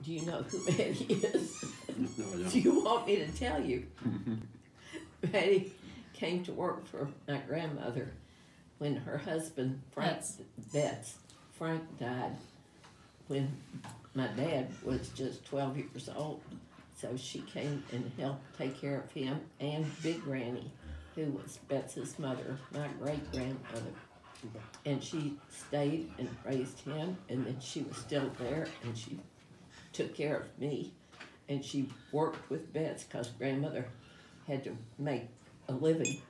Do you know who Mattie is? No, I don't. Do you want me to tell you? Mattie came to work for my grandmother when her husband, Frank died when my dad was just 12 years old. So she came and helped take care of him and Big Granny, who was Bets's mother, my great-grandmother. And she stayed and raised him, and then she was still there, and she took care of me. And she worked with Betts because grandmother had to make a living.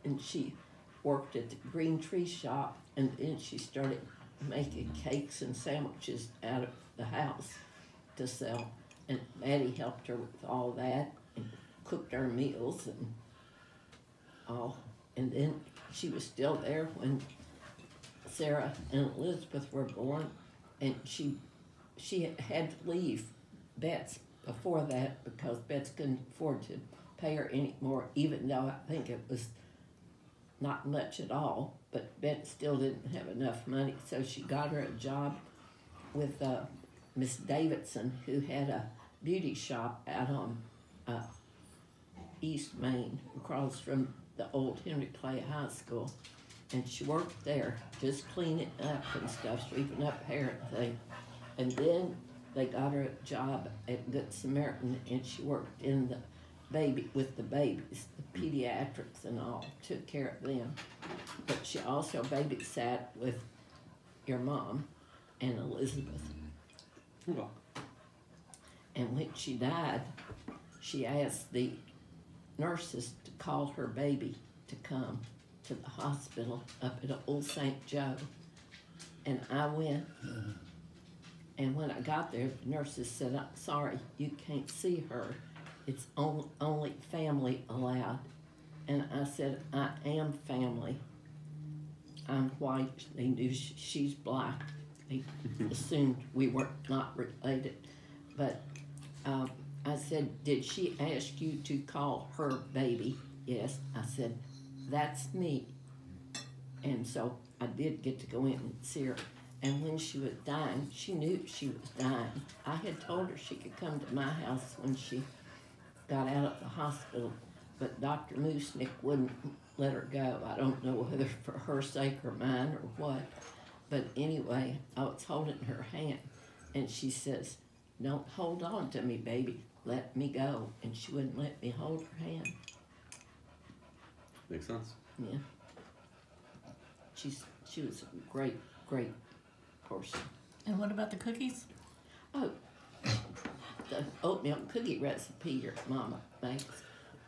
And she worked at the Green Tree shop, and then she started making cakes and sandwiches out of the house to sell. And Mattie helped her with all that and cooked our meals and all. And then she was still there when Sarah and Elizabeth were born, and she had to leave Betts before that because Betts couldn't afford to pay her anymore, even though I think it was not much at all, but Betts still didn't have enough money, so she got her a job with Miss Davidson, who had a beauty shop out on East Main, across from the old Henry Clay High School. And she worked there, just cleaning up and stuff, sweeping up hair and things. And then they got her a job at Good Samaritan, and she worked in the with the babies, the pediatrics and all, took care of them. But she also babysat with your mom and Elizabeth. Oh. And when she died, she asked the nurses to call her baby to come to the hospital up at Old St. Joe. And I went, and when I got there, the nurses said, "I'm sorry, you can't see her. It's only family allowed." And I said, "I am family. I'm white." They knew she's black. They assumed we were not related. But I said, "Did she ask you to call her baby?" "Yes." I said, "That's me." And so I did get to go in and see her. And when she was dying, she knew she was dying. I had told her she could come to my house when she got out of the hospital, but Dr. Moosnick wouldn't let her go. I don't know whether for her sake or mine or what. But anyway, I was holding her hand, and she says, "Don't hold on to me, baby. Let me go." And she wouldn't let me hold her hand. Makes sense. Yeah. She was a great, great person. And what about the cookies? Oh, the oatmeal cookie recipe your mama makes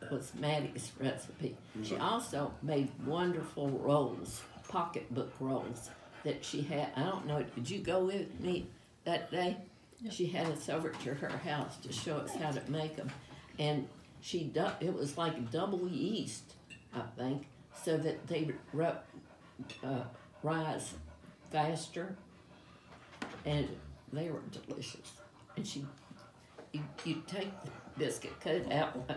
was Mattie's recipe. She also made wonderful rolls, pocketbook rolls that she had. I don't know, did you go with me that day? Yep. She had us over to her house to show us how to make them. And it was like double yeast, I think, so that they would rise faster, and they were delicious. And you take the biscuit, cut it out,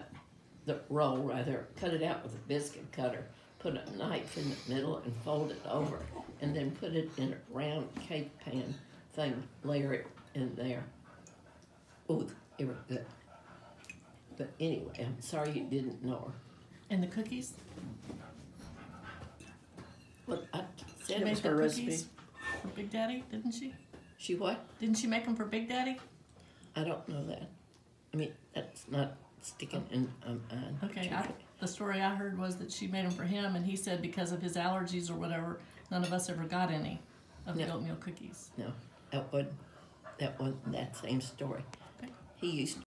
the roll rather, cut it out with a biscuit cutter, put a knife in the middle and fold it over, and then put it in a round cake pan thing, layer it in there. Oh, they were good. But anyway, I'm sorry you didn't know her. And the cookies? Well, I She said it made was the her cookies recipe. for Big Daddy, didn't she? She what? Didn't she make them for Big Daddy? I don't know that. I mean, that's not sticking in my mind. Okay, the story I heard was that she made them for him, and he said because of his allergies or whatever, none of us ever got any of the oatmeal cookies. No, that wasn't that same story. Okay. He used to